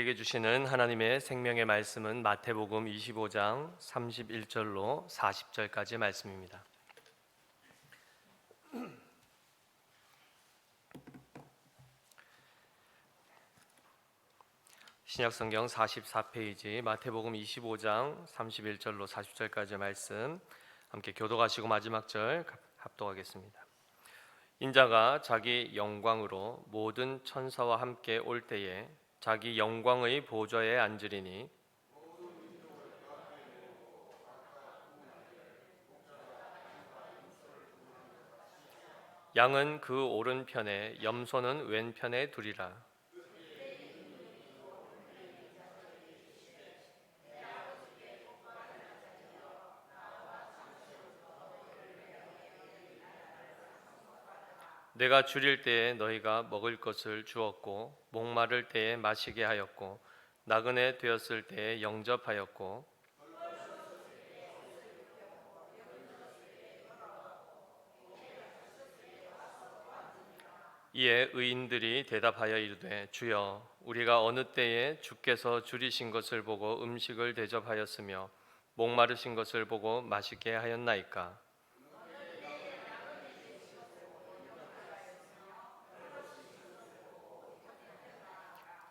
우리에게 주시는 하나님의 생명의 말씀은 마태복음 25장 31절로 40절까지의 말씀입니다. 신약성경 44페이지 마태복음 25장 31절로 40절까지의 말씀 함께 교독하시고 마지막 절 합독하겠습니다. 인자가 자기 영광으로 모든 천사와 함께 올 때에 자기 영광의 보좌에 앉으리니 양은 그 오른편에 염소는 왼편에 두리라. 내가 줄일 때에 너희가 먹을 것을 주었고 목마를 때에 마시게 하였고 나그네 되었을 때에 영접하였고 이에 의인들이 대답하여 이르되 주여 우리가 어느 때에 주께서 줄이신 것을 보고 음식을 대접하였으며 목마르신 것을 보고 마시게 하였나이까.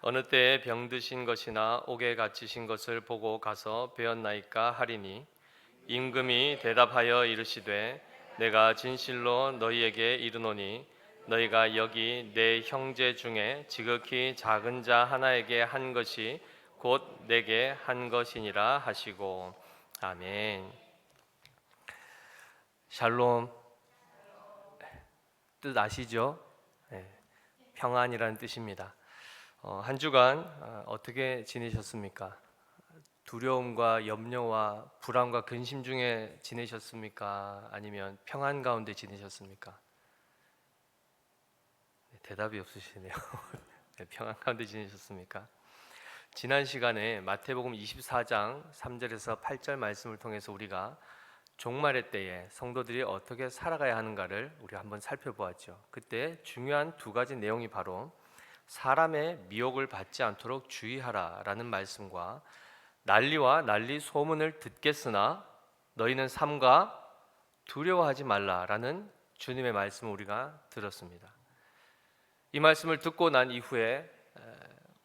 어느 때에 병드신 것이나 옥에 갇히신 것을 보고 가서 배웠나이까 하리니 임금이 대답하여 이르시되 내가 진실로 너희에게 이르노니 너희가 여기 내 형제 중에 지극히 작은 자 하나에게 한 것이 곧 내게 한 것이니라 하시고 아멘. 샬롬 뜻 아시죠? 네, 평안이라는 뜻입니다. 한 주간 어떻게 지내셨습니까? 두려움과 염려와 불안과 근심 중에 지내셨습니까? 아니면 평안 가운데 지내셨습니까? 대답이 없으시네요. 네, 평안 가운데 지내셨습니까? 지난 시간에 마태복음 24장 3절에서 8절 말씀을 통해서 우리가 종말의 때에 성도들이 어떻게 살아가야 하는가를 우리가 한번 살펴보았죠. 그때 중요한 두 가지 내용이 바로 사람의 미혹을 받지 않도록 주의하라 라는 말씀과 난리와 난리 소문을 듣겠으나 너희는 삼가 두려워하지 말라 라는 주님의 말씀을 우리가 들었습니다. 이 말씀을 듣고 난 이후에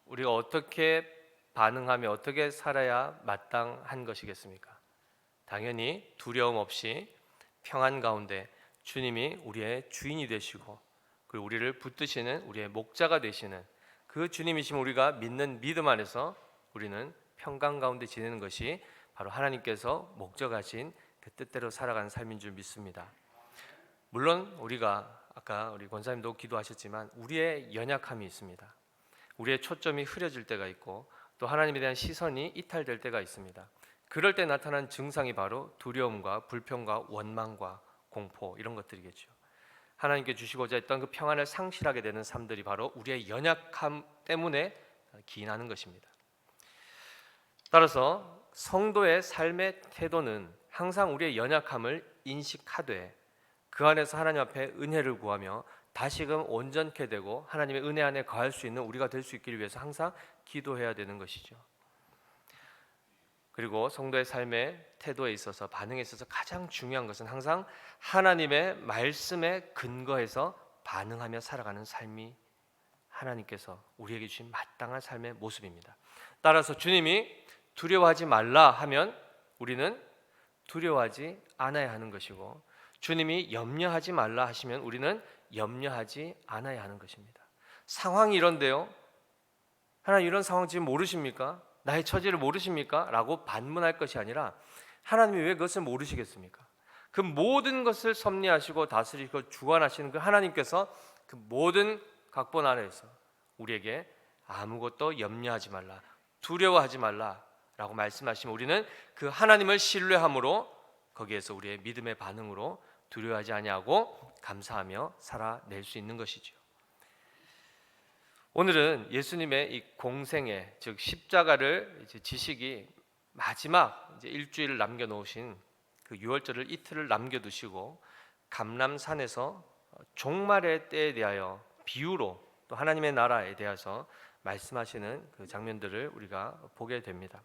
우리가 어떻게 반응하며 어떻게 살아야 마땅한 것이겠습니까? 당연히 두려움 없이 평안 가운데 주님이 우리의 주인이 되시고 그리고 우리를 붙드시는 우리의 목자가 되시는 그 주님이시면 우리가 믿는 믿음 안에서 우리는 평강 가운데 지내는 것이 바로 하나님께서 목적하신 그 뜻대로 살아가는 삶인 줄 믿습니다. 물론 우리가 아까 우리 권사님도 기도하셨지만 우리의 연약함이 있습니다. 우리의 초점이 흐려질 때가 있고 또 하나님에 대한 시선이 이탈될 때가 있습니다. 그럴 때 나타난 증상이 바로 두려움과 불평과 원망과 공포 이런 것들이겠죠. 하나님께 주시고자 했던 그 평안을 상실하게 되는 삶들이 바로 우리의 연약함 때문에 기인하는 것입니다. 따라서 성도의 삶의 태도는 항상 우리의 연약함을 인식하되 그 안에서 하나님 앞에 은혜를 구하며 다시금 온전케 되고 하나님의 은혜 안에 거할 수 있는 우리가 될 수 있기를 위해서 항상 기도해야 되는 것이죠. 그리고 성도의 삶의 태도에 있어서 반응에 있어서 가장 중요한 것은 항상 하나님의 말씀에 근거해서 반응하며 살아가는 삶이 하나님께서 우리에게 주신 마땅한 삶의 모습입니다. 따라서 주님이 두려워하지 말라 하면 우리는 두려워하지 않아야 하는 것이고 주님이 염려하지 말라 하시면 우리는 염려하지 않아야 하는 것입니다. 상황이 이런데요. 하나님 이런 상황 지금 모르십니까? 나의 처지를 모르십니까? 라고 반문할 것이 아니라 하나님이 왜 그것을 모르시겠습니까? 그 모든 것을 섭리하시고 다스리고 주관하시는 그 하나님께서 그 모든 각본 안에서 우리에게 아무것도 염려하지 말라, 두려워하지 말라 라고 말씀하시면 우리는 그 하나님을 신뢰함으로 거기에서 우리의 믿음의 반응으로 두려워하지 아니하고 감사하며 살아낼 수 있는 것이죠. 오늘은 예수님의 이 공생애, 즉 십자가를 이제 지시기 마지막 이제 일주일을 남겨놓으신 그 유월절을 이틀을 남겨두시고 감람산에서 종말의 때에 대하여 비유로 또 하나님의 나라에 대해서 말씀하시는 그 장면들을 우리가 보게 됩니다.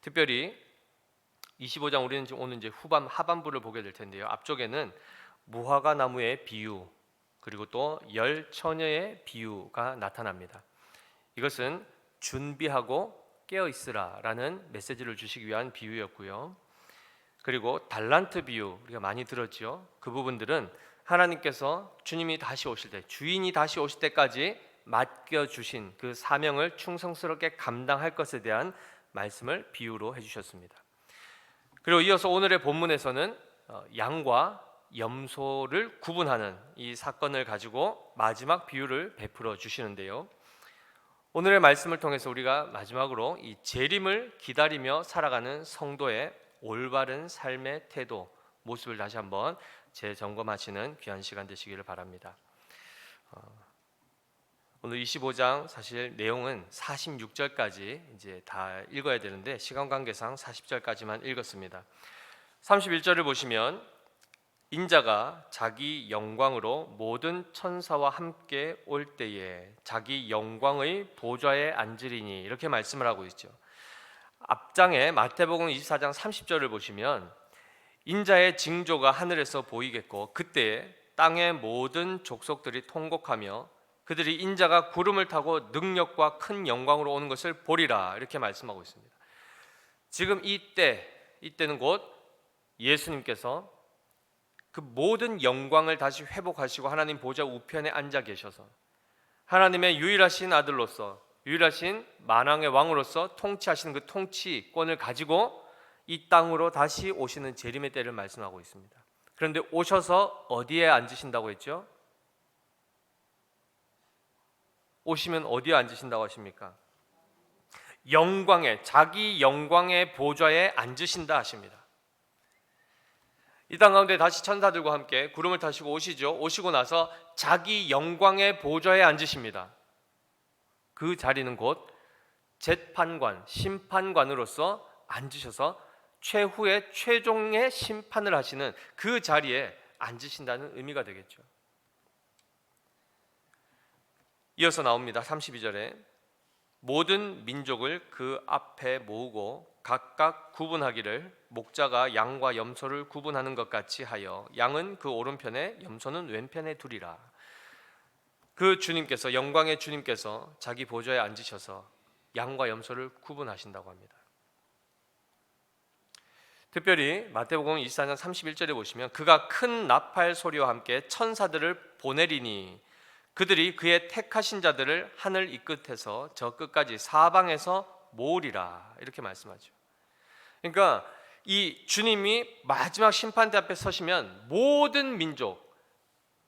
특별히 25장 우리는 지금 오늘 이제 하반부를 보게 될 텐데요. 앞쪽에는 무화과 나무의 비유 그리고 또 열 처녀의 비유가 나타납니다. 이것은 준비하고 깨어 있으라라는 메시지를 주시기 위한 비유였고요. 그리고 달란트 비유 우리가 많이 들었죠. 그 부분들은 하나님께서 주님이 다시 오실 때, 주인이 다시 오실 때까지 맡겨주신 그 사명을 충성스럽게 감당할 것에 대한 말씀을 비유로 해주셨습니다. 그리고 이어서 오늘의 본문에서는 양과 염소를 구분하는 이 사건을 가지고 마지막 비유를 베풀어 주시는데요. 오늘의 말씀을 통해서 우리가 마지막으로 이 재림을 기다리며 살아가는 성도의 올바른 삶의 태도, 모습을 다시 한번 재점검하시는 귀한 시간 되시기를 바랍니다. 오늘 25장 사실 내용은 46절까지 이제 다 읽어야 되는데 시간 관계상 40절까지만 읽었습니다. 31절을 보시면 인자가 자기 영광으로 모든 천사와 함께 올 때에 자기 영광의 보좌에 앉으리니 이렇게 말씀을 하고 있죠. 앞장에 마태복음 24장 30절을 보시면 인자의 징조가 하늘에서 보이겠고 그때 땅의 모든 족속들이 통곡하며 그들이 인자가 구름을 타고 능력과 큰 영광으로 오는 것을 보리라 이렇게 말씀하고 있습니다. 지금 이때는 곧 예수님께서 그 모든 영광을 다시 회복하시고 하나님 보좌 우편에 앉아 계셔서 하나님의 유일하신 아들로서 유일하신 만왕의 왕으로서 통치하시는 그 통치권을 가지고 이 땅으로 다시 오시는 재림의 때를 말씀하고 있습니다. 그런데 오셔서 어디에 앉으신다고 했죠? 오시면 어디에 앉으신다고 하십니까? 자기 영광의 보좌에 앉으신다 하십니다. 이 땅 가운데 다시 천사들과 함께 구름을 타시고 오시죠. 오시고 나서 자기 영광의 보좌에 앉으십니다. 그 자리는 곧 재판관, 심판관으로서 앉으셔서 최후의 최종의 심판을 하시는 그 자리에 앉으신다는 의미가 되겠죠. 이어서 나옵니다. 32절에 모든 민족을 그 앞에 모으고 각각 구분하기를 목자가 양과 염소를 구분하는 것 같이 하여 양은 그 오른편에 염소는 왼편에 두리라. 그 주님께서 영광의 주님께서 자기 보좌에 앉으셔서 양과 염소를 구분하신다고 합니다. 특별히 마태복음 24장 31절에 보시면 그가 큰 나팔 소리와 함께 천사들을 보내리니 그들이 그의 택하신 자들을 하늘 이 끝에서 저 끝까지 사방에서 모으리라 이렇게 말씀하죠. 그러니까 이 주님이 마지막 심판대 앞에 서시면 모든 민족,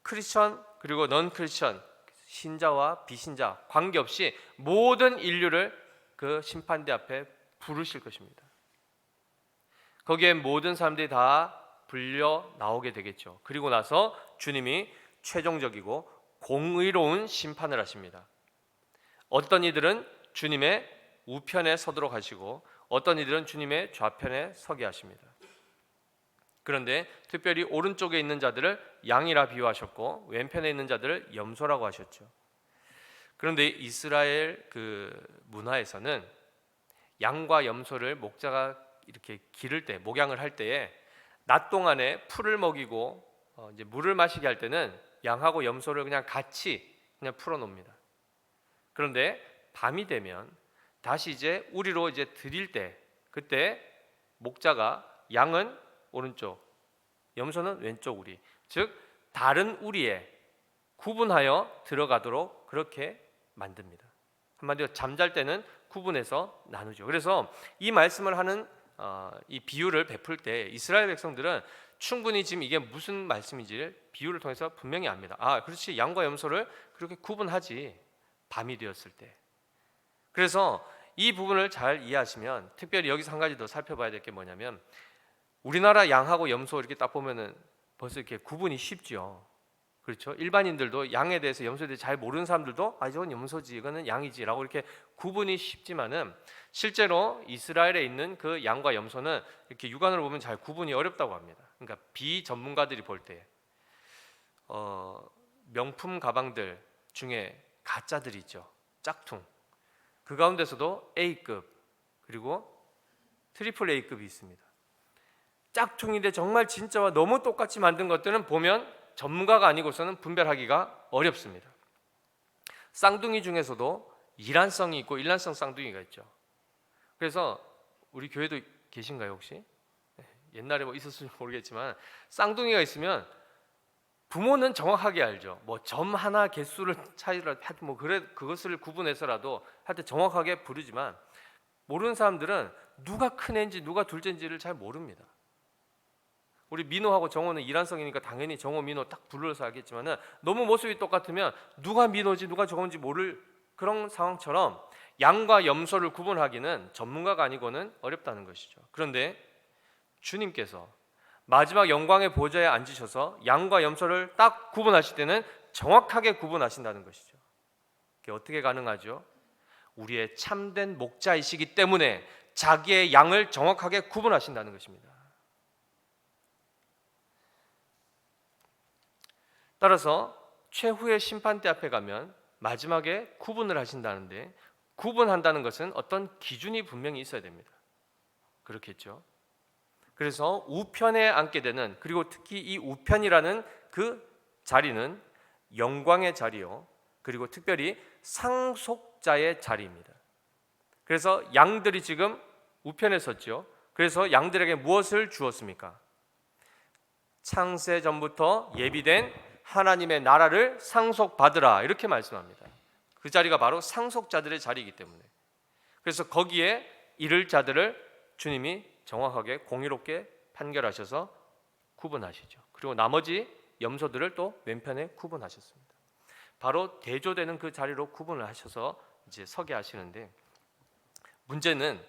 크리스천 그리고 넌 크리스천, 신자와 비신자 관계없이 모든 인류를 그 심판대 앞에 부르실 것입니다. 거기에 모든 사람들이 다 불려 나오게 되겠죠. 그리고 나서 주님이 최종적이고 공의로운 심판을 하십니다. 어떤 이들은 주님의 우편에 서도록 하시고 어떤 이들은 주님의 좌편에 서게 하십니다. 그런데 특별히 오른쪽에 있는 자들을 양이라 비유하셨고 왼편에 있는 자들을 염소라고 하셨죠. 그런데 이스라엘 그 문화에서는 양과 염소를 목자가 이렇게 기를 때, 목양을 할 때에 낮 동안에 풀을 먹이고 이제 물을 마시게 할 때는 양하고 염소를 그냥 같이 그냥 풀어 놓습니다. 그런데 밤이 되면 다시 이제 우리로 이제 드릴 때 그때 목자가 양은 오른쪽, 염소는 왼쪽 우리, 즉 다른 우리에 구분하여 들어가도록 그렇게 만듭니다. 한마디로 잠잘 때는 구분해서 나누죠. 그래서 이 말씀을 하는 이 비유를 베풀 때 이스라엘 백성들은 충분히 지금 이게 무슨 말씀인지를 비유를 통해서 분명히 압니다. 그렇지, 양과 염소를 그렇게 구분하지, 밤이 되었을 때. 그래서 이 부분을 잘 이해하시면 특별히 여기서 한 가지 더 살펴봐야 될 게 뭐냐면 우리나라 양하고 염소 이렇게 딱 보면은 벌써 이렇게 구분이 쉽죠. 그렇죠? 일반인들도 양에 대해서 염소에 대해서 잘 모르는 사람들도 이건 염소지 이거는 양이지라고 이렇게 구분이 쉽지만은 실제로 이스라엘에 있는 그 양과 염소는 이렇게 육안으로 보면 잘 구분이 어렵다고 합니다. 그러니까 비전문가들이 볼 때 명품 가방들 중에 가짜들이 있죠. 짝퉁. 그 가운데서도 A급 그리고 트리플 A급이 있습니다. 짝퉁인데 정말 진짜와 너무 똑같이 만든 것들은 보면 전문가가 아니고서는 분별하기가 어렵습니다. 쌍둥이 중에서도 이란성이 있고 일란성 쌍둥이가 있죠. 그래서 우리 교회도 계신가요 혹시? 옛날에 뭐 있었을지 모르겠지만 쌍둥이가 있으면 부모는 정확하게 알죠. 뭐 점 하나 개수를 차이를 하여튼 뭐 그래 그것을 구분해서라도 하여튼 정확하게 부르지만 모르는 사람들은 누가 큰 애인지 누가 둘째인지를 잘 모릅니다. 우리 민호하고 정호는 이란성이니까 당연히 정호 민호 딱 불러서 알겠지만은 너무 모습이 똑같으면 누가 민호지 누가 정호인지 모를 그런 상황처럼 양과 염소를 구분하기는 전문가가 아니고는 어렵다는 것이죠. 그런데 주님께서 마지막 영광의 보좌에 앉으셔서 양과 염소를 딱 구분하실 때는 정확하게 구분하신다는 것이죠. 그게 어떻게 가능하죠? 우리의 참된 목자이시기 때문에 자기의 양을 정확하게 구분하신다는 것입니다. 따라서 최후의 심판대 앞에 가면 마지막에 구분을 하신다는데 구분한다는 것은 어떤 기준이 분명히 있어야 됩니다. 그렇겠죠? 그래서 우편에 앉게 되는 그리고 특히 이 우편이라는 그 자리는 영광의 자리요. 그리고 특별히 상속자의 자리입니다. 그래서 양들이 지금 우편에 섰죠. 그래서 양들에게 무엇을 주었습니까? 창세 전부터 예비된 하나님의 나라를 상속받으라 이렇게 말씀합니다. 그 자리가 바로 상속자들의 자리이기 때문에 그래서 거기에 이를 자들을 주님이 정확하게 공의롭게 판결하셔서 구분하시죠. 그리고 나머지 염소들을 또 왼편에 구분하셨습니다. 바로 대조되는 그 자리로 구분을 하셔서 이제 서게 하시는데 문제는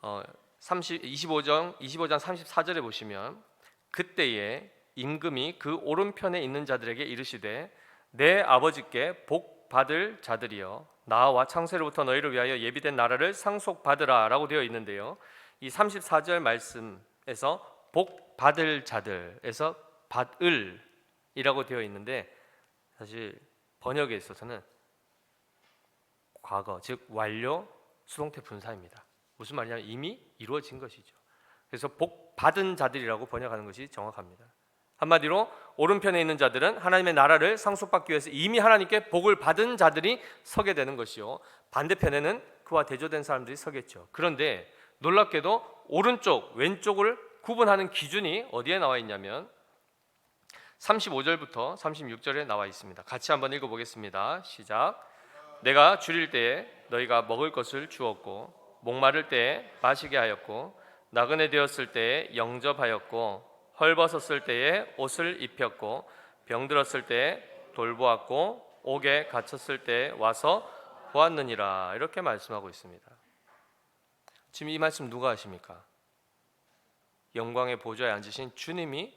25장 34절에 보시면 그때에 임금이 그 오른편에 있는 자들에게 이르시되 내 아버지께 복 받을 자들이여 나와 창세로부터 너희를 위하여 예비된 나라를 상속받으라 라고 되어 있는데요. 이 34절 말씀에서 복 받을 자들에서 받을이라고 되어 있는데 사실 번역에 있어서는 과거 즉 완료 수동태 분사입니다. 무슨 말이냐면 이미 이루어진 것이죠. 그래서 복 받은 자들이라고 번역하는 것이 정확합니다. 한마디로 오른편에 있는 자들은 하나님의 나라를 상속받기 위해서 이미 하나님께 복을 받은 자들이 서게 되는 것이요 반대편에는 그와 대조된 사람들이 서겠죠. 그런데 놀랍게도 오른쪽 왼쪽을 구분하는 기준이 어디에 나와 있냐면 35절부터 36절에 나와 있습니다. 같이 한번 읽어보겠습니다. 시작. 내가 줄일 때에 너희가 먹을 것을 주었고 목마를 때에 마시게 하였고 나그네 되었을 때에 영접하였고 헐벗었을 때에 옷을 입혔고 병들었을 때에 돌보았고 옥에 갇혔을 때에 와서 보았느니라 이렇게 말씀하고 있습니다. 지금 이 말씀 누가 하십니까? 영광의 보좌에 앉으신 주님이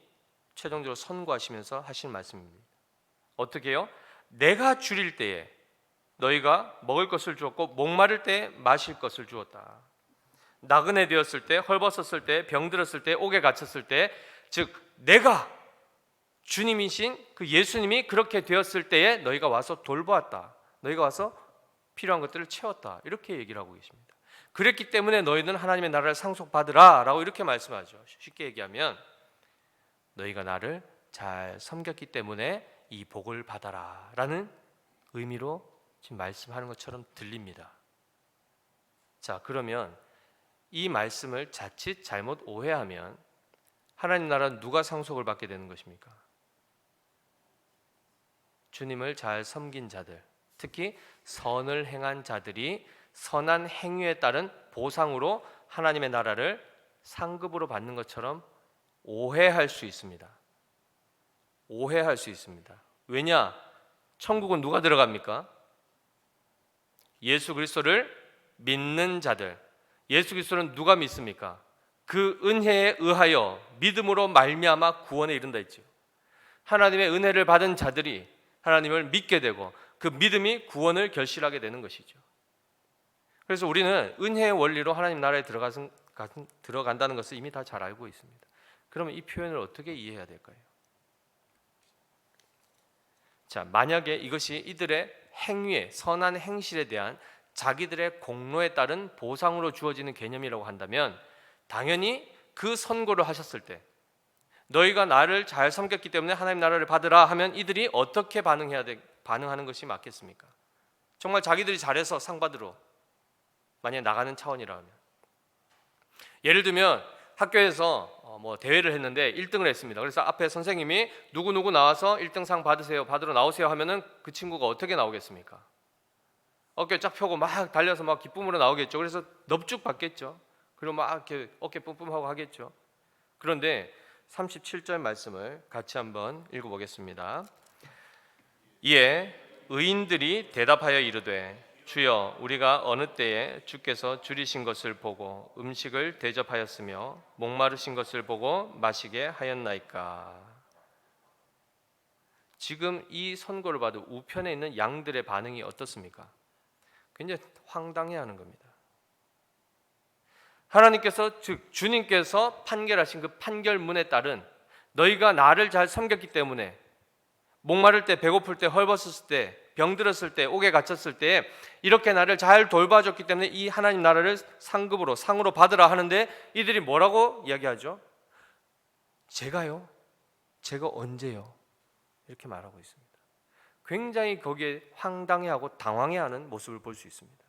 최종적으로 선고하시면서 하신 말씀입니다. 어떻게 해요? 내가 줄일 때에 너희가 먹을 것을 주었고 목마를 때에 마실 것을 주었다. 나그네 되었을 때, 헐벗었을 때, 병들었을 때, 옥에 갇혔을 때, 즉 내가 주님이신 그 예수님이 그렇게 되었을 때에 너희가 와서 돌보았다. 너희가 와서 필요한 것들을 채웠다. 이렇게 얘기를 하고 계십니다. 그랬기 때문에 너희는 하나님의 나라를 상속받으라 라고 이렇게 말씀하죠. 쉽게 얘기하면 너희가 나를 잘 섬겼기 때문에 이 복을 받아라 라는 의미로 지금 말씀하는 것처럼 들립니다. 자, 그러면 이 말씀을 자칫 잘못 오해하면 하나님 나라는 누가 상속을 받게 되는 것입니까? 주님을 잘 섬긴 자들, 특히 선을 행한 자들이 선한 행위에 따른 보상으로 하나님의 나라를 상급으로 받는 것처럼 오해할 수 있습니다. 오해할 수 있습니다. 왜냐? 천국은 누가 들어갑니까? 예수 그리스도를 믿는 자들. 예수 그리스도는 누가 믿습니까? 그 은혜에 의하여 믿음으로 말미암아 구원에 이른다 했죠. 하나님의 은혜를 받은 자들이 하나님을 믿게 되고 그 믿음이 구원을 결실하게 되는 것이죠. 그래서 우리는 은혜의 원리로 하나님 나라에 들어간다는 것을 이미 다 잘 알고 있습니다. 그러면 이 표현을 어떻게 이해해야 될까요? 자, 만약에 이것이 이들의 행위에 선한 행실에 대한 자기들의 공로에 따른 보상으로 주어지는 개념이라고 한다면 당연히 그 선고를 하셨을 때 너희가 나를 잘 섬겼기 때문에 하나님 나라를 받으라 하면 이들이 어떻게 반응하는 것이 맞겠습니까? 정말 자기들이 잘해서 상 받으러 만약에 나가는 차원이라면, 예를 들면 학교에서 대회를 했는데 1등을 했습니다. 그래서 앞에 선생님이 누구누구 나와서 1등상 받으러 나오세요 하면은 그 친구가 어떻게 나오겠습니까? 어깨 쫙 펴고 막 달려서 막 기쁨으로 나오겠죠. 그래서 넙죽 받겠죠. 그리고 막 이렇게 어깨 뿜뿜하고 하겠죠. 그런데 37절 말씀을 같이 한번 읽어보겠습니다. 이에 의인들이 대답하여 이르되 주여 우리가 어느 때에 주께서 줄이신 것을 보고 음식을 대접하였으며 목마르신 것을 보고 마시게 하였나이까. 지금 이 선고를 받은 우편에 있는 양들의 반응이 어떻습니까? 굉장히 황당해하는 겁니다. 하나님께서 즉 주님께서 판결하신 그 판결문에 따른 너희가 나를 잘 섬겼기 때문에 목마를 때, 배고플 때, 헐벗었을 때, 병들었을 때, 옥에 갇혔을 때 이렇게 나를 잘 돌봐줬기 때문에 이 하나님 나라를 상으로 받으라 하는데 이들이 뭐라고 이야기하죠? 제가요? 제가 언제요? 이렇게 말하고 있습니다. 굉장히 거기에 황당해하고 당황해하는 모습을 볼 수 있습니다.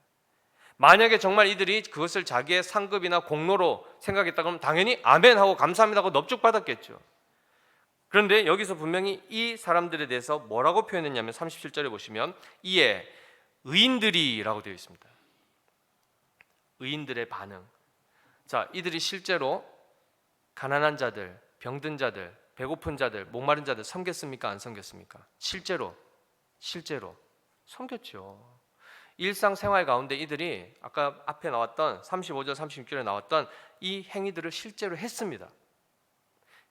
만약에 정말 이들이 그것을 자기의 상급이나 공로로 생각했다 그러면 당연히 아멘 하고 감사합니다 하고 넙죽 받았겠죠. 그런데 여기서 분명히 이 사람들에 대해서 뭐라고 표현했냐면 37절에 보시면 이에 의인들이라고 되어 있습니다. 의인들의 반응. 자, 이들이 실제로 가난한 자들, 병든 자들, 배고픈 자들, 목마른 자들 섬겼습니까? 안 섬겼습니까? 실제로 섬겼죠. 일상생활 가운데 이들이 아까 앞에 나왔던 35절 36절에 나왔던 이 행위들을 실제로 했습니다.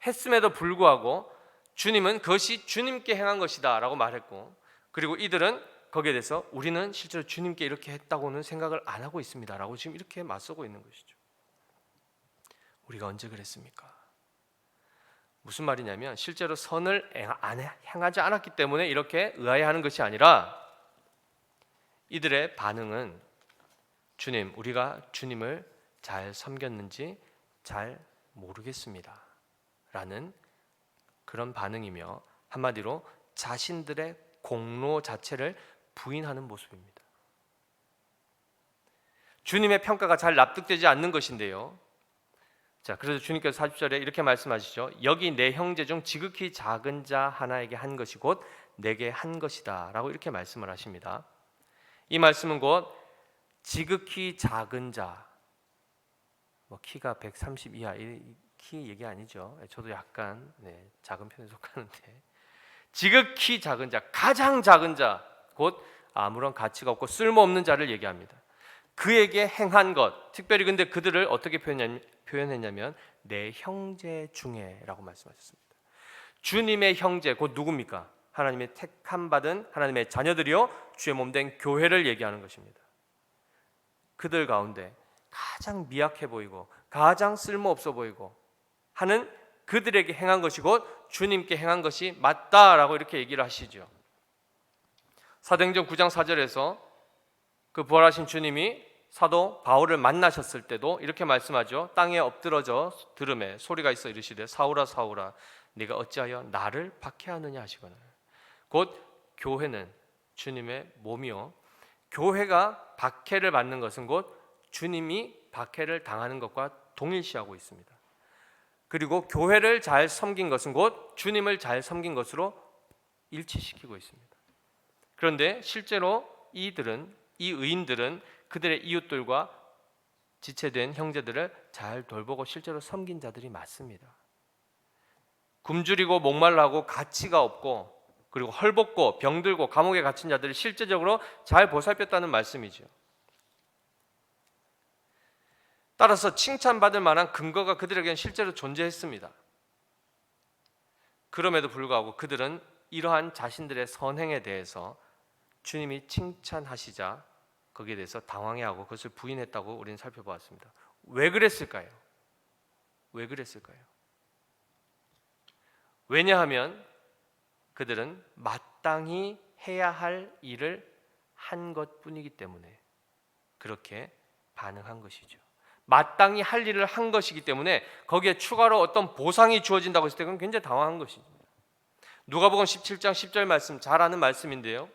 했음에도 불구하고 주님은 그것이 주님께 행한 것이다 라고 말했고, 그리고 이들은 거기에 대해서 우리는 실제로 주님께 이렇게 했다고는 생각을 안 하고 있습니다 라고 지금 이렇게 맞서고 있는 것이죠. 우리가 언제 그랬습니까? 무슨 말이냐면 실제로 선을 행하지 않았기 때문에 이렇게 의아해하는 것이 아니라 이들의 반응은 주님, 우리가 주님을 잘 섬겼는지 잘 모르겠습니다 라는 그런 반응이며 한마디로 자신들의 공로 자체를 부인하는 모습입니다. 주님의 평가가 잘 납득되지 않는 것인데요. 자, 그래서 주님께서 40절에 이렇게 말씀하시죠. 여기 내 형제 중 지극히 작은 자 하나에게 한 것이 곧 내게 한 것이다 라고 이렇게 말씀을 하십니다. 이 말씀은 곧 지극히 작은 자, 키가 130 이하 키 얘기 아니죠. 저도 약간 작은 편에 속하는데 지극히 작은 자, 가장 작은 자, 곧 아무런 가치가 없고 쓸모없는 자를 얘기합니다. 그에게 행한 것, 특별히 근데 그들을 어떻게 표현했냐면 내 형제 중에 라고 말씀하셨습니다. 주님의 형제, 곧 누굽니까? 하나님의 택함 받은 하나님의 자녀들이요 주의 몸된 교회를 얘기하는 것입니다. 그들 가운데 가장 미약해 보이고 가장 쓸모없어 보이고 하는 그들에게 행한 것이 곧 주님께 행한 것이 맞다라고 이렇게 얘기를 하시죠. 사도행전 9장 4절에서 그 부활하신 주님이 사도 바울을 만나셨을 때도 이렇게 말씀하죠. 땅에 엎드러져 들음에 소리가 있어 이르시되 사울아 사울아 네가 어찌하여 나를 박해하느냐 하시거늘. 곧 교회는 주님의 몸이요 교회가 박해를 받는 것은 곧 주님이 박해를 당하는 것과 동일시하고 있습니다. 그리고 교회를 잘 섬긴 것은 곧 주님을 잘 섬긴 것으로 일치시키고 있습니다. 그런데 실제로 이 의인들은 그들의 이웃들과 지체된 형제들을 잘 돌보고 실제로 섬긴 자들이 맞습니다. 굶주리고 목말라하고 가치가 없고 그리고 헐벗고 병들고 감옥에 갇힌 자들을 실제적으로 잘 보살폈다는 말씀이죠. 따라서 칭찬받을 만한 근거가 그들에게는 실제로 존재했습니다. 그럼에도 불구하고 그들은 이러한 자신들의 선행에 대해서 주님이 칭찬하시자 거기에 대해서 당황해하고 그것을 부인했다고 우리는 살펴보았습니다. 왜 그랬을까요? 왜냐하면 그들은 마땅히 해야 할 일을 한 것뿐이기 때문에 그렇게 반응한 것이죠. 마땅히 할 일을 한 것이기 때문에 거기에 추가로 어떤 보상이 주어진다고 했을 때 그건 굉장히 당황한 것입니다. 누가복음 17장 10절 말씀 잘 아는 말씀인데요.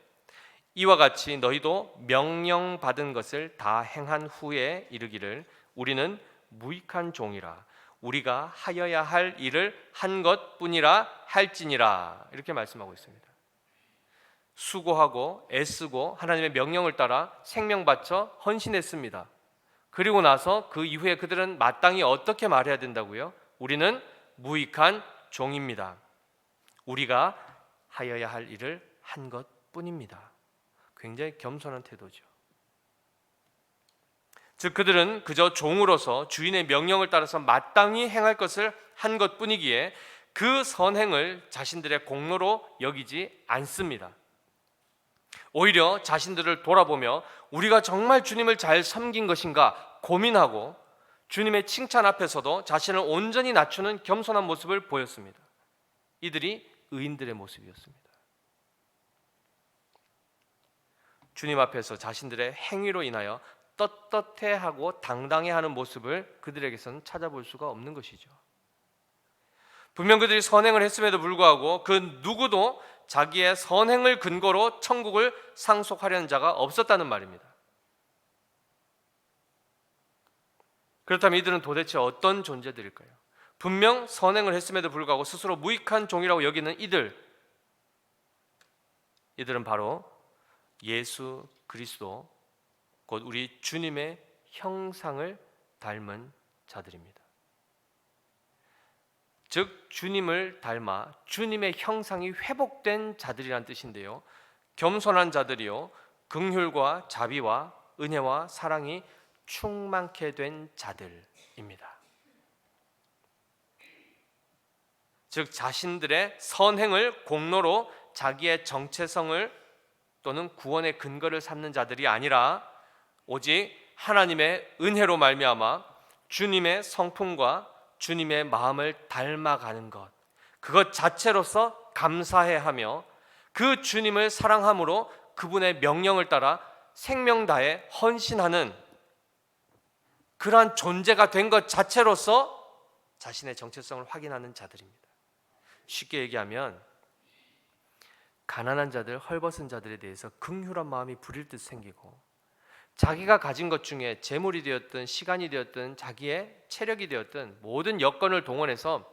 이와 같이 너희도 명령받은 것을 다 행한 후에 이르기를 우리는 무익한 종이라 우리가 하여야 할 일을 한 것뿐이라 할지니라 이렇게 말씀하고 있습니다. 수고하고 애쓰고 하나님의 명령을 따라 생명 바쳐 헌신했습니다. 그리고 나서 그 이후에 그들은 마땅히 어떻게 말해야 된다고요? 우리는 무익한 종입니다. 우리가 하여야 할 일을 한 것뿐입니다. 굉장히 겸손한 태도죠. 즉 그들은 그저 종으로서 주인의 명령을 따라서 마땅히 행할 것을 한 것뿐이기에 그 선행을 자신들의 공로로 여기지 않습니다. 오히려 자신들을 돌아보며 우리가 정말 주님을 잘 섬긴 것인가 고민하고 주님의 칭찬 앞에서도 자신을 온전히 낮추는 겸손한 모습을 보였습니다. 이들이 의인들의 모습이었습니다. 주님 앞에서 자신들의 행위로 인하여 떳떳해하고 당당해하는 모습을 그들에게서는 찾아볼 수가 없는 것이죠. 분명 그들이 선행을 했음에도 불구하고 그 누구도 자기의 선행을 근거로 천국을 상속하려는 자가 없었다는 말입니다. 그렇다면 이들은 도대체 어떤 존재들일까요? 분명 선행을 했음에도 불구하고 스스로 무익한 종이라고 여기는 이들은 바로 예수 그리스도 곧 우리 주님의 형상을 닮은 자들입니다. 즉 주님을 닮아 주님의 형상이 회복된 자들이란 뜻인데요. 겸손한 자들이요 긍휼과 자비와 은혜와 사랑이 충만케 된 자들입니다. 즉 자신들의 선행을 공로로 자기의 정체성을 또는 구원의 근거를 삼는 자들이 아니라 오직 하나님의 은혜로 말미암아 주님의 성품과 주님의 마음을 닮아가는 것, 그것 자체로서 감사해하며 그 주님을 사랑함으로 그분의 명령을 따라 생명 다해 헌신하는 그러한 존재가 된 것 자체로서 자신의 정체성을 확인하는 자들입니다. 쉽게 얘기하면 가난한 자들, 헐벗은 자들에 대해서 긍휼한 마음이 부릴 듯 생기고 자기가 가진 것 중에 재물이 되었든 시간이 되었든 자기의 체력이 되었든 모든 여건을 동원해서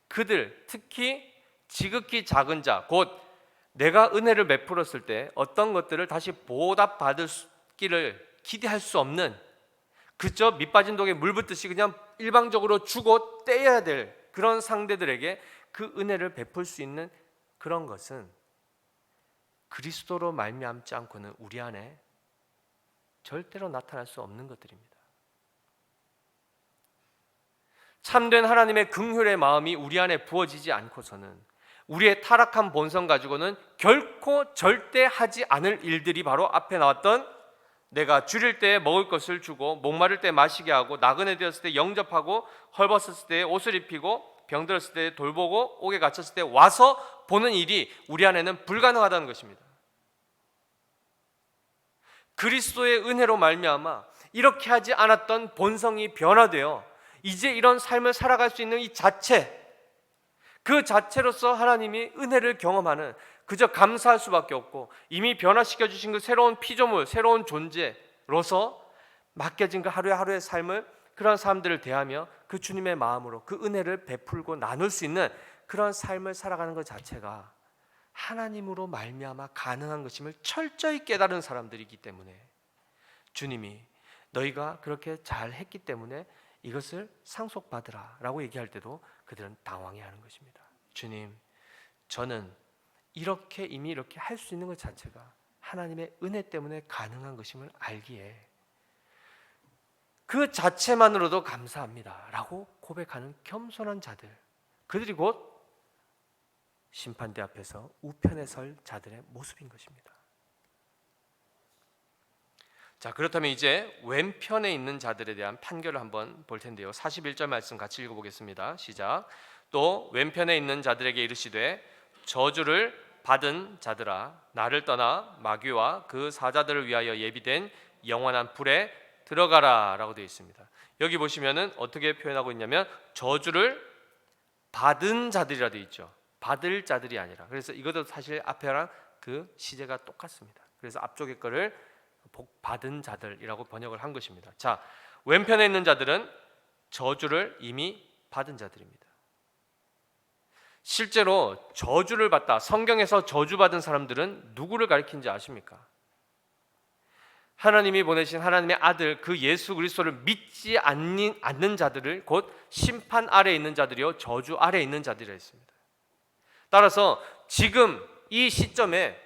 그들, 특히 지극히 작은 자, 곧 내가 은혜를 베풀었을 때 어떤 것들을 다시 보답받기를 기대할 수 없는 그저 밑빠진 독에 물 붓듯이 그냥 일방적으로 주고 떼야 될 그런 상대들에게 그 은혜를 베풀 수 있는 그런 것은 그리스도로 말미암지 않고는 우리 안에 절대로 나타날 수 없는 것들입니다. 참된 하나님의 긍휼의 마음이 우리 안에 부어지지 않고서는 우리의 타락한 본성 가지고는 결코 절대 하지 않을 일들이 바로 앞에 나왔던 내가 줄일 때 먹을 것을 주고 목마를 때 마시게 하고 나그네 되었을 때 영접하고 헐벗었을 때 옷을 입히고 병들었을 때 돌보고 옥에 갇혔을 때 와서 보는 일이 우리 안에는 불가능하다는 것입니다. 그리스도의 은혜로 말미암아 이렇게 하지 않았던 본성이 변화되어 이제 이런 삶을 살아갈 수 있는 이 자체, 그 자체로서 하나님이 은혜를 경험하는 그저 감사할 수밖에 없고 이미 변화시켜 주신 그 새로운 피조물, 새로운 존재로서 맡겨진 그 하루하루의 삶을 그런 사람들을 대하며 그 주님의 마음으로 그 은혜를 베풀고 나눌 수 있는 그런 삶을 살아가는 것 자체가 하나님으로 말미암아 가능한 것임을 철저히 깨달은 사람들이기 때문에 주님이 너희가 그렇게 잘했기 때문에 이것을 상속받으라 라고 얘기할 때도 그들은 당황해하는 것입니다. 주님, 저는 이미 이렇게 할 수 있는 것 자체가 하나님의 은혜 때문에 가능한 것임을 알기에 그 자체만으로도 감사합니다 라고 고백하는 겸손한 자들, 그들이 곧 심판대 앞에서 우편에 설 자들의 모습인 것입니다. 자, 그렇다면 이제 왼편에 있는 자들에 대한 판결을 한번 볼 텐데요. 41절 말씀 같이 읽어보겠습니다. 시작. 또 왼편에 있는 자들에게 이르시되 저주를 받은 자들아 나를 떠나 마귀와 그 사자들을 위하여 예비된 영원한 불에 들어가라 라고 되어 있습니다. 여기 보시면은 어떻게 표현하고 있냐면 저주를 받은 자들이라 되어 있죠. 받을 자들이 아니라. 그래서 이것도 사실 앞에랑 그 시제가 똑같습니다. 그래서 앞쪽의 거를 복 받은 자들이라고 번역을 한 것입니다. 자, 왼편에 있는 자들은 저주를 이미 받은 자들입니다. 실제로 저주를 받다, 성경에서 저주받은 사람들은 누구를 가리키는지 아십니까? 하나님이 보내신 하나님의 아들 그 예수 그리스도를 믿지 않는 자들을 곧 심판 아래에 있는 자들이요 저주 아래에 있는 자들이라 했습니다. 따라서 지금 이 시점에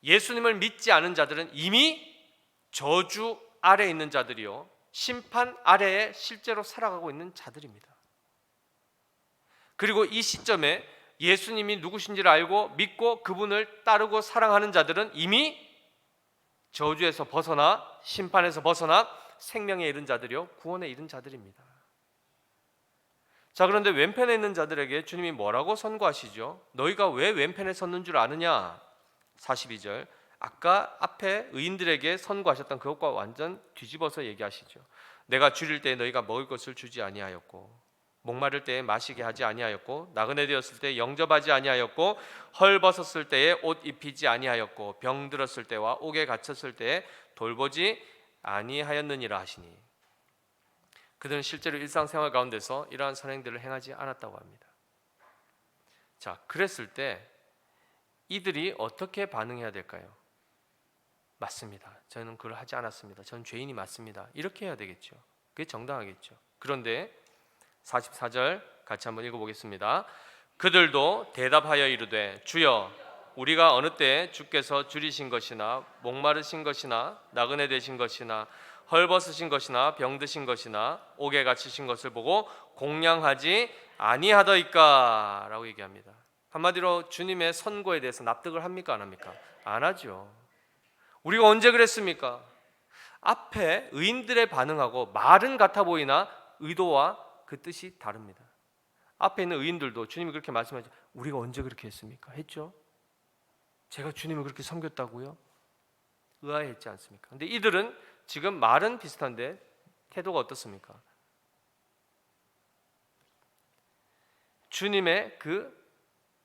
예수님을 믿지 않은 자들은 이미 저주 아래에 있는 자들이요 심판 아래에 실제로 살아가고 있는 자들입니다. 그리고 이 시점에 예수님이 누구신지를 알고 믿고 그분을 따르고 사랑하는 자들은 이미 저주에서 벗어나 심판에서 벗어나 생명에 이른 자들이요 구원에 이른 자들입니다. 자, 그런데 왼편에 있는 자들에게 주님이 뭐라고 선고하시죠? 너희가 왜 왼편에 섰는 줄 아느냐? 42절 아까 앞에 의인들에게 선고하셨던 그것과 완전 뒤집어서 얘기하시죠. 내가 줄일 때 너희가 먹을 것을 주지 아니하였고 목마를 때에 마시게 하지 아니하였고 나그네 되었을 때 영접하지 아니하였고 헐벗었을 때에 옷 입히지 아니하였고 병들었을 때와 옥에 갇혔을 때에 돌보지 아니하였느니라 하시니 그들은 실제로 일상생활 가운데서 이러한 선행들을 행하지 않았다고 합니다. 자, 그랬을 때 이들이 어떻게 반응해야 될까요? 맞습니다. 저는 그걸 하지 않았습니다. 저는 죄인이 맞습니다. 이렇게 해야 되겠죠. 그게 정당하겠죠. 그런데 44절 같이 한번 읽어보겠습니다. 그들도 대답하여 이르되 주여 우리가 어느 때 주께서 줄이신 것이나 목마르신 것이나 나그네 되신 것이나 헐벗으신 것이나 병드신 것이나 옥에 갇히신 것을 보고 공양하지 아니하더이까 라고 얘기합니다. 한마디로 주님의 선고에 대해서 납득을 합니까 안 합니까? 안 하죠. 우리가 언제 그랬습니까? 앞에 의인들의 반응하고 말은 같아 보이나 의도와 그 뜻이 다릅니다. 앞에 있는 의인들도 주님이 그렇게 말씀하죠. 우리가 언제 그렇게 했습니까? 했죠. 제가 주님을 그렇게 섬겼다고요? 의아해했지 않습니까? 근데 이들은 지금 말은 비슷한데 태도가 어떻습니까? 주님의 그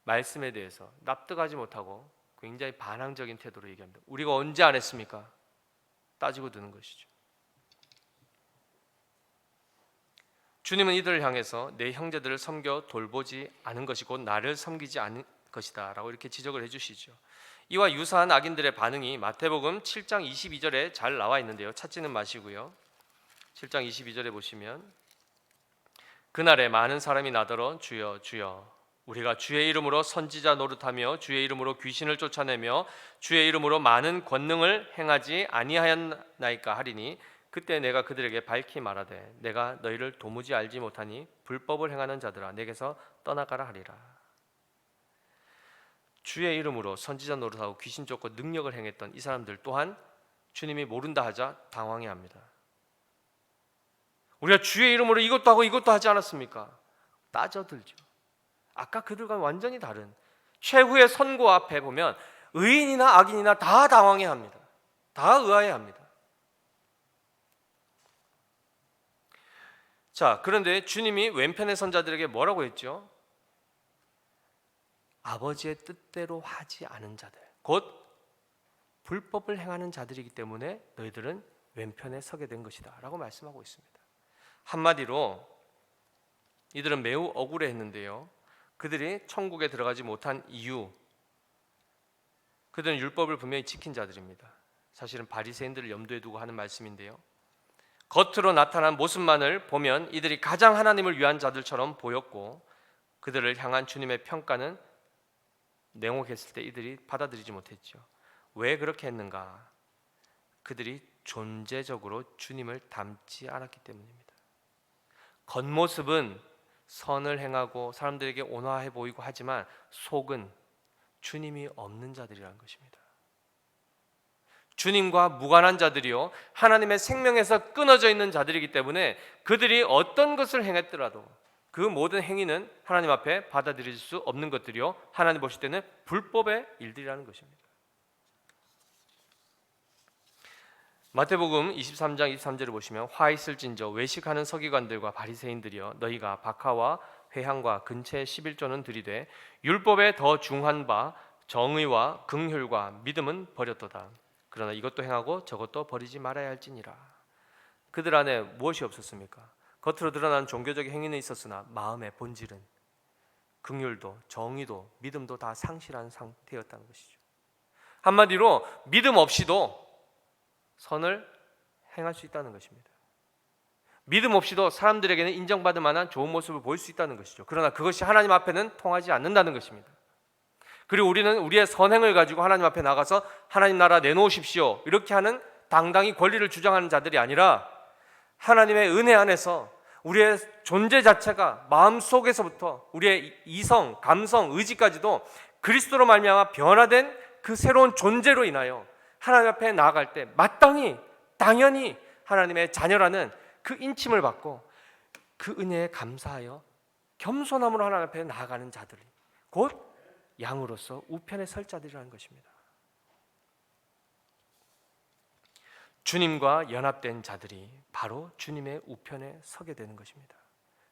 말씀에 대해서 납득하지 못하고 굉장히 반항적인 태도로 얘기합니다. 우리가 언제 안 했습니까? 따지고 드는 것이죠. 주님은 이들을 향해서 내 형제들을 섬겨 돌보지 않은 것이 곧 나를 섬기지 않은 것이다 라고 이렇게 지적을 해주시죠. 이와 유사한 악인들의 반응이 마태복음 7장 22절에 잘 나와 있는데요, 찾지는 마시고요. 7장 22절에 보시면 그날에 많은 사람이 나더러 주여 주여 우리가 주의 이름으로 선지자 노릇하며 주의 이름으로 귀신을 쫓아내며 주의 이름으로 많은 권능을 행하지 아니하였나이까 하리니 그때 내가 그들에게 밝히 말하되 내가 너희를 도무지 알지 못하니 불법을 행하는 자들아 내게서 떠나가라 하리라. 주의 이름으로 선지자 노릇하고 귀신 쫓고 능력을 행했던 이 사람들 또한 주님이 모른다 하자 당황해합니다. 우리가 주의 이름으로 이것도 하고 이것도 하지 않았습니까? 따져들죠. 아까 그들과 완전히 다른 최후의 선고 앞에 보면 의인이나 악인이나 다 당황해합니다. 다 의아해합니다. 자, 그런데 주님이 왼편의 선자들에게 뭐라고 했죠? 아버지의 뜻대로 하지 않은 자들, 곧 불법을 행하는 자들이기 때문에 너희들은 왼편에 서게 된 것이다 라고 말씀하고 있습니다. 한마디로 이들은 매우 억울해했는데요, 그들이 천국에 들어가지 못한 이유, 그들은 율법을 분명히 지킨 자들입니다. 사실은 바리새인들을 염두에 두고 하는 말씀인데요, 겉으로 나타난 모습만을 보면 이들이 가장 하나님을 위한 자들처럼 보였고 그들을 향한 주님의 평가는 냉혹했을 때 이들이 받아들이지 못했죠. 왜 그렇게 했는가? 그들이 존재적으로 주님을 닮지 않았기 때문입니다. 겉모습은 선을 행하고 사람들에게 온화해 보이고 하지만 속은 주님이 없는 자들이라는 것입니다. 주님과 무관한 자들이요 하나님의 생명에서 끊어져 있는 자들이기 때문에 그들이 어떤 것을 행했더라도 그 모든 행위는 하나님 앞에 받아들일 수 없는 것들이요 하나님 보실 때는 불법의 일들이라는 것입니다. 마태복음 23장 23절을 보시면 화 있을진저 외식하는 서기관들과 바리새인들이여 너희가 박하와 회향과 근처의 11조는 들이되 율법에 더 중한 바 정의와 긍휼과 믿음은 버렸도다. 그러나 이것도 행하고 저것도 버리지 말아야 할지니라. 그들 안에 무엇이 없었습니까? 겉으로 드러난 종교적인 행위는 있었으나 마음의 본질은 긍휼도 정의도 믿음도 다 상실한 상태였다는 것이죠. 한마디로 믿음 없이도 선을 행할 수 있다는 것입니다. 믿음 없이도 사람들에게는 인정받을 만한 좋은 모습을 보일 수 있다는 것이죠. 그러나 그것이 하나님 앞에는 통하지 않는다는 것입니다. 그리고 우리는 우리의 선행을 가지고 하나님 앞에 나가서 하나님 나라 내놓으십시오 이렇게 하는 당당히 권리를 주장하는 자들이 아니라 하나님의 은혜 안에서 우리의 존재 자체가 마음속에서부터 우리의 이성, 감성, 의지까지도 그리스도로 말미암아 변화된 그 새로운 존재로 인하여 하나님 앞에 나아갈 때 마땅히 당연히 하나님의 자녀라는 그 인침을 받고 그 은혜에 감사하여 겸손함으로 하나님 앞에 나아가는 자들이 곧 양으로서 우편에 설 자들이라는 것입니다. 주님과 연합된 자들이 바로 주님의 우편에 서게 되는 것입니다.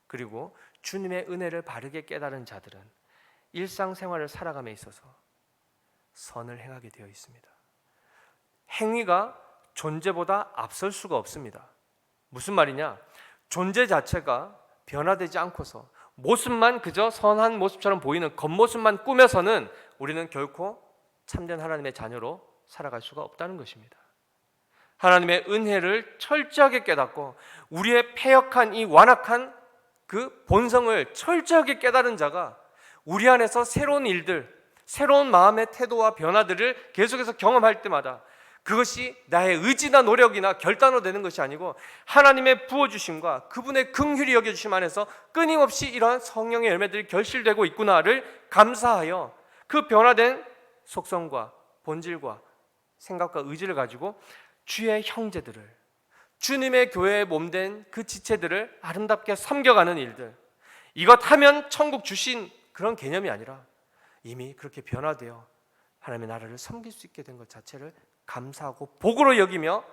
그리고 주님의 은혜를 바르게 깨달은 자들은 일상생활을 살아감에 있어서 선을 행하게 되어 있습니다. 행위가 존재보다 앞설 수가 없습니다. 무슨 말이냐? 존재 자체가 변화되지 않고서 모습만 그저 선한 모습처럼 보이는 겉모습만 꾸며서는 우리는 결코 참된 하나님의 자녀로 살아갈 수가 없다는 것입니다. 하나님의 은혜를 철저하게 깨닫고 우리의 패역한 이 완악한 그 본성을 철저하게 깨달은 자가 우리 안에서 새로운 일들, 새로운 마음의 태도와 변화들을 계속해서 경험할 때마다 그것이 나의 의지나 노력이나 결단으로 되는 것이 아니고 하나님의 부어주심과 그분의 긍휼히 여겨주심 안에서 끊임없이 이러한 성령의 열매들이 결실되고 있구나를 감사하여 그 변화된 속성과 본질과 생각과 의지를 가지고 주의 형제들을, 주님의 교회의 몸된 그 지체들을 아름답게 섬겨가는 일들, 이것 하면 천국 주신 그런 개념이 아니라 이미 그렇게 변화되어 하나님의 나라를 섬길 수 있게 된 것 자체를 감사하고 복으로 여기며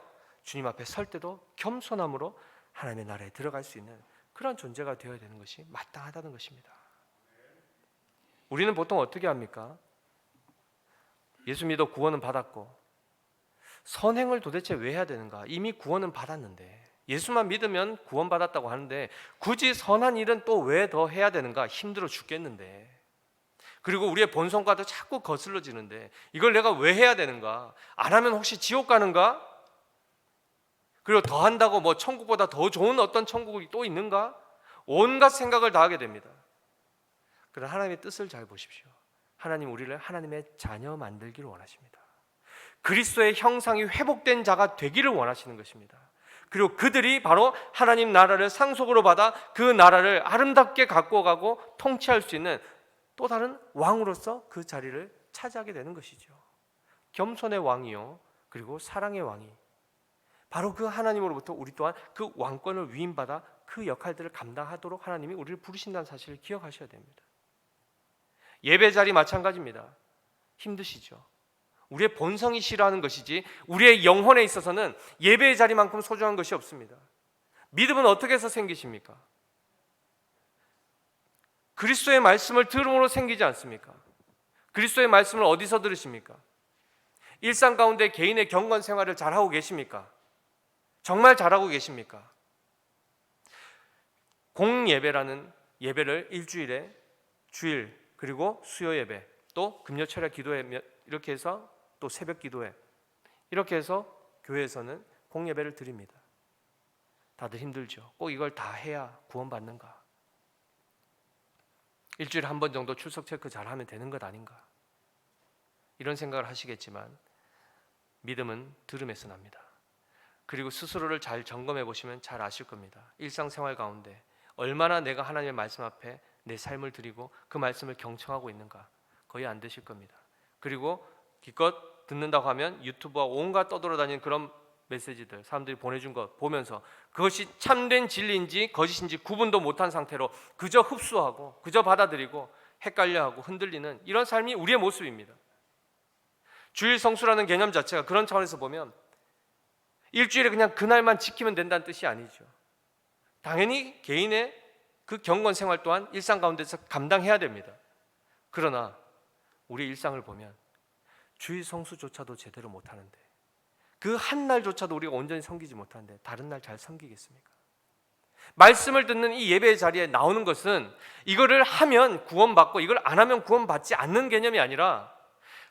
주님 앞에 설 때도 겸손함으로 하나님의 나라에 들어갈 수 있는 그런 존재가 되어야 되는 것이 마땅하다는 것입니다. 우리는 보통 어떻게 합니까? 예수 믿어 구원은 받았고 선행을 도대체 왜 해야 되는가? 이미 구원은 받았는데 예수만 믿으면 구원받았다고 하는데 굳이 선한 일은 또 왜 더 해야 되는가? 힘들어 죽겠는데. 그리고 우리의 본성과도 자꾸 거슬러지는데 이걸 내가 왜 해야 되는가? 안 하면 혹시 지옥 가는가? 그리고 더 한다고 뭐 천국보다 더 좋은 어떤 천국이 또 있는가? 온갖 생각을 다 하게 됩니다. 그러나 하나님의 뜻을 잘 보십시오. 하나님 우리를 하나님의 자녀 만들기를 원하십니다. 그리스도의 형상이 회복된 자가 되기를 원하시는 것입니다. 그리고 그들이 바로 하나님 나라를 상속으로 받아 그 나라를 아름답게 갖고 가고 통치할 수 있는 또 다른 왕으로서 그 자리를 차지하게 되는 것이죠. 겸손의 왕이요 그리고 사랑의 왕이 바로 그 하나님으로부터 우리 또한 그 왕권을 위임받아 그 역할들을 감당하도록 하나님이 우리를 부르신다는 사실을 기억하셔야 됩니다. 예배 자리 마찬가지입니다. 힘드시죠? 우리의 본성이 싫어하는 것이지 우리의 영혼에 있어서는 예배의 자리만큼 소중한 것이 없습니다. 믿음은 어떻게 해서 생기십니까? 그리스도의 말씀을 들음으로 생기지 않습니까? 그리스도의 말씀을 어디서 들으십니까? 일상 가운데 개인의 경건 생활을 잘하고 계십니까? 정말 잘하고 계십니까? 공예배라는 예배를 일주일에 주일 그리고 수요 예배 또 금요 철야 기도회 이렇게 해서 또 새벽 기도회 이렇게 해서 교회에서는 공예배를 드립니다. 다들 힘들죠. 꼭 이걸 다 해야 구원받는가? 일주일에 한 번 정도 출석 체크 잘하면 되는 것 아닌가? 이런 생각을 하시겠지만 믿음은 들음에서 납니다. 그리고 스스로를 잘 점검해 보시면 잘 아실 겁니다. 일상생활 가운데 얼마나 내가 하나님의 말씀 앞에 내 삶을 드리고 그 말씀을 경청하고 있는가? 거의 안 되실 겁니다. 그리고 기껏 듣는다고 하면 유튜브와 온갖 떠돌아다니는 그런 메시지들 사람들이 보내준 것 보면서 그것이 참된 진리인지 거짓인지 구분도 못한 상태로 그저 흡수하고 그저 받아들이고 헷갈려하고 흔들리는 이런 삶이 우리의 모습입니다. 주일 성수라는 개념 자체가 그런 차원에서 보면 일주일에 그냥 그날만 지키면 된다는 뜻이 아니죠. 당연히 개인의 그 경건 생활 또한 일상 가운데서 감당해야 됩니다. 그러나 우리 일상을 보면 주일 성수조차도 제대로 못하는데, 그 한 날조차도 우리가 온전히 섬기지 못하는데 다른 날 잘 섬기겠습니까? 말씀을 듣는 이 예배의 자리에 나오는 것은 이거를 하면 구원받고 이걸 안 하면 구원받지 않는 개념이 아니라,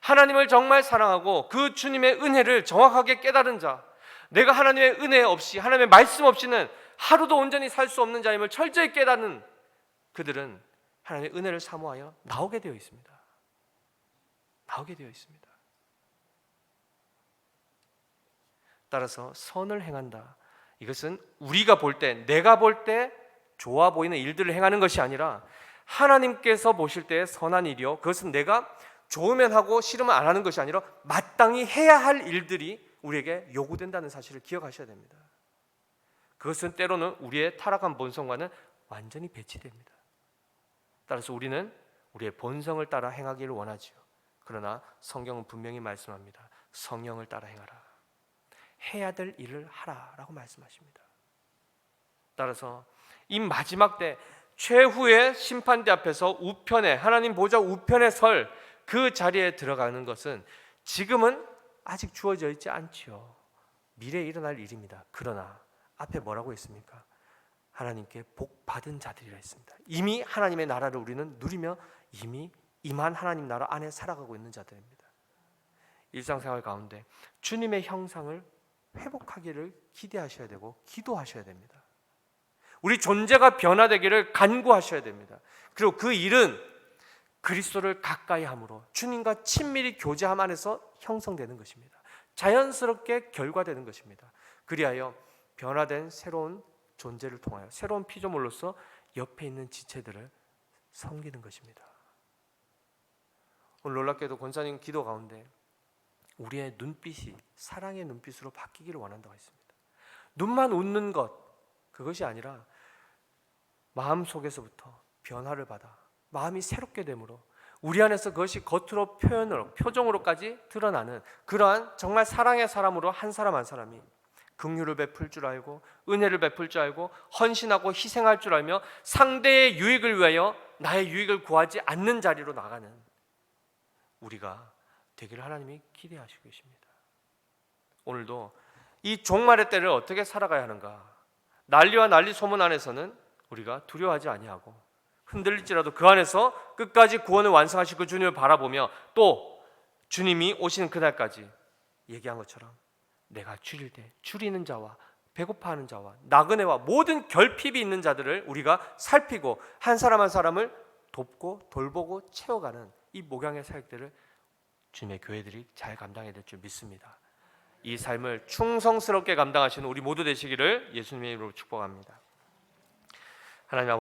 하나님을 정말 사랑하고 그 주님의 은혜를 정확하게 깨달은 자, 내가 하나님의 은혜 없이, 하나님의 말씀 없이는 하루도 온전히 살 수 없는 자임을 철저히 깨닫는 그들은 하나님의 은혜를 사모하여 나오게 되어 있습니다. 나오게 되어 있습니다. 따라서 선을 행한다, 이것은 우리가 볼 때, 내가 볼 때 좋아 보이는 일들을 행하는 것이 아니라 하나님께서 보실 때 선한 일이요, 그것은 내가 좋으면 하고 싫으면 안 하는 것이 아니라 마땅히 해야 할 일들이 우리에게 요구된다는 사실을 기억하셔야 됩니다. 그것은 때로는 우리의 타락한 본성과는 완전히 배치됩니다. 따라서 우리는 우리의 본성을 따라 행하기를 원하지요. 그러나 성경은 분명히 말씀합니다. 성령을 따라 행하라. 해야 될 일을 하라라고 말씀하십니다. 따라서 이 마지막 때 최후의 심판대 앞에서 우편에, 하나님 보좌 우편에 설 그 자리에 들어가는 것은 지금은 아직 주어져 있지 않지요. 미래에 일어날 일입니다. 그러나 앞에 뭐라고 했습니까? 하나님께 복 받은 자들이라 했습니다. 이미 하나님의 나라를 우리는 누리며 이미 임한 하나님 나라 안에 살아가고 있는 자들입니다. 일상생활 가운데 주님의 형상을 회복하기를 기대하셔야 되고 기도하셔야 됩니다. 우리 존재가 변화되기를 간구하셔야 됩니다. 그리고 그 일은 그리스도를 가까이 함으로 주님과 친밀히 교제함 안에서 형성되는 것입니다. 자연스럽게 결과되는 것입니다. 그리하여 변화된 새로운 존재를 통하여 새로운 피조물로서 옆에 있는 지체들을 섬기는 것입니다. 오늘 놀랍게도 권사님 기도 가운데 우리의 눈빛이 사랑의 눈빛으로 바뀌기를 원한다고 했습니다. 눈만 웃는 것, 그것이 아니라 마음속에서부터 변화를 받아 마음이 새롭게 되므로 우리 안에서 그것이 겉으로 표현으로, 표정으로까지 드러나는 그러한 정말 사랑의 사람으로 한 사람 한 사람이 긍휼을 베풀 줄 알고 은혜를 베풀 줄 알고 헌신하고 희생할 줄 알며 상대의 유익을 위하여 나의 유익을 구하지 않는 자리로 나가는 우리가 되기를 하나님이 기대하시고 계십니다. 오늘도 이 종말의 때를 어떻게 살아가야 하는가? 난리와 난리 소문 안에서는 우리가 두려워하지 아니하고 흔들릴지라도 그 안에서 끝까지 구원을 완성하실 그 주님을 바라보며 또 주님이 오시는 그날까지 얘기한 것처럼 내가 줄일 때 줄이는 자와 배고파하는 자와 나그네와 모든 결핍이 있는 자들을 우리가 살피고 한 사람 한 사람을 돕고 돌보고 채워가는 이 목양의 사역들을 주님의 교회들이 잘 감당해야 될 줄 믿습니다. 이 삶을 충성스럽게 감당하시는 우리 모두 되시기를 예수님의 이름으로 축복합니다. 하나님 아버지,